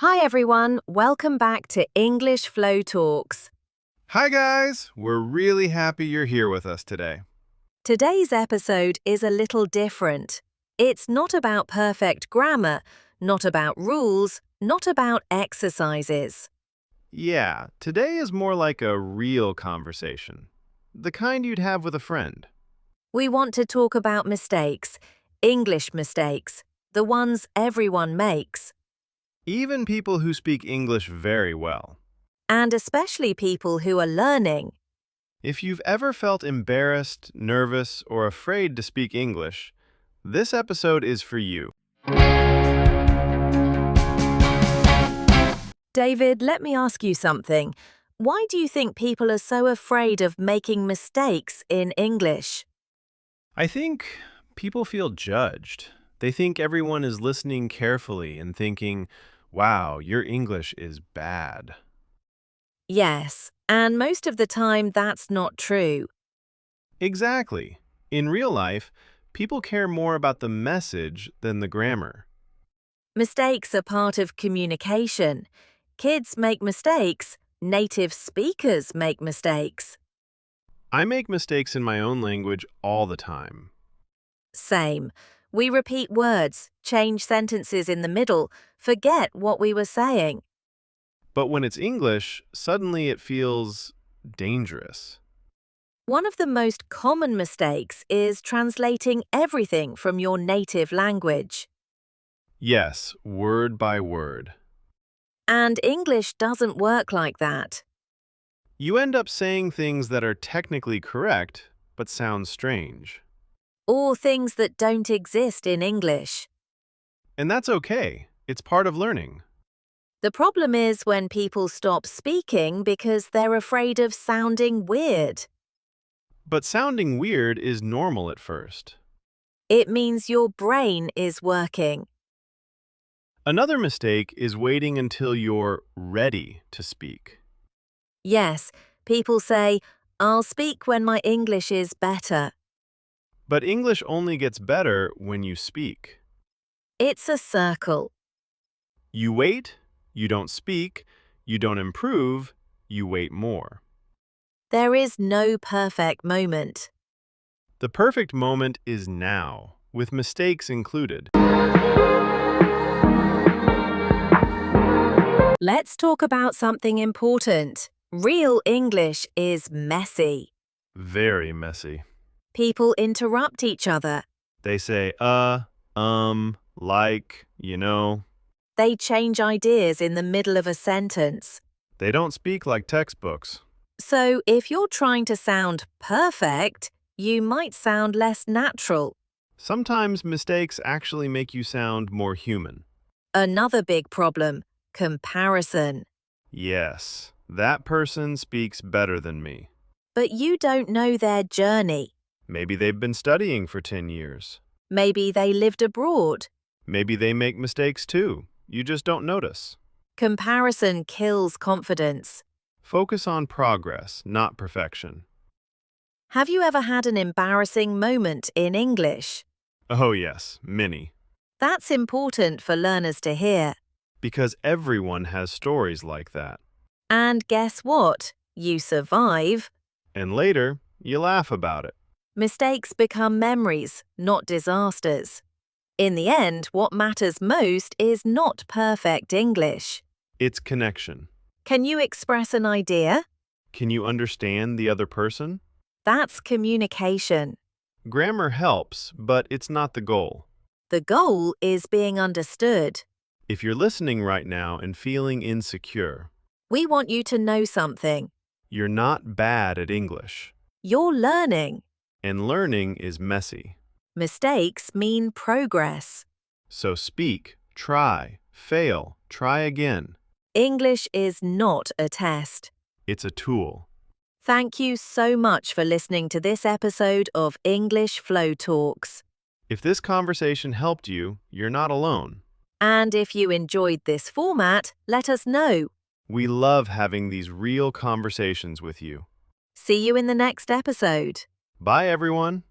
Hi everyone, welcome back to English Flow Talks. Hi guys! We're really happy you're here with us today. Today's episode is a little different. It's not about perfect grammar, not about rules, not about exercises. Yeah, today is more like a real conversation. The kind you'd have with a friend. We want to talk about mistakes, English mistakes, the ones everyone makes, Even people who speak English very well. and especially people who are learning. If you've ever felt embarrassed, nervous, or afraid to speak English, this episode is for you. David, let me ask you something. Why do you think people are so afraid of making mistakes in English? I think people feel judged. They think everyone is listening carefully and thinking, wow, your English is bad. Yes, and most of the time that's not true. Exactly. In real life, people care more about the message than the grammar. Mistakes are part of communication. Kids make mistakes, native speakers make mistakes. I make mistakes in my own language all the time. Same. We repeat words, change sentences in the middle, forget what we were saying. But when it's English, suddenly it feels dangerous. One of the most common mistakes is translating everything from your native language. Yes, word by word. And English doesn't work like that. You end up saying things that are technically correct, but sound strange. Or things that don't exist in English. And that's okay. It's part of learning. The problem is when people stop speaking because they're afraid of sounding weird. But sounding weird is normal at first. It means your brain is working. Another mistake is waiting until you're ready to speak. Yes, people say, I'll speak when my English is better. But English only gets better when you speak. It's a circle. You wait, you don't speak, you don't improve, you wait more. There is no perfect moment. The perfect moment is now, with mistakes included. Let's talk about something important. Real English is messy. Very messy. People interrupt each other. They say, like, you know. They change ideas in the middle of a sentence. They don't speak like textbooks. So if you're trying to sound perfect, you might sound less natural. Sometimes mistakes actually make you sound more human. Another big problem, comparison. Yes, that person speaks better than me. But you don't know their journey. Maybe they've been studying for 10 years. Maybe they lived abroad. Maybe they make mistakes too. You just don't notice. Comparison kills confidence. Focus on progress, not perfection. Have you ever had an embarrassing moment in English? Oh yes, many. That's important for learners to hear. Because everyone has stories like that. And guess what? You survive. And later, you laugh about it. Mistakes become memories, not disasters. In the end, what matters most is not perfect English. It's connection. Can you express an idea? Can you understand the other person? That's communication. Grammar helps, but it's not the goal. The goal is being understood. If you're listening right now and feeling insecure, We want you to know something. you're not bad at English. You're learning. And learning is messy. Mistakes mean progress. So speak, try, fail, try again. English is not a test. It's a tool. Thank you so much for listening to this episode of English Flow Talks. If this conversation helped you, you're not alone. And if you enjoyed this format, let us know. We love having these real conversations with you. See you in the next episode. Bye, everyone.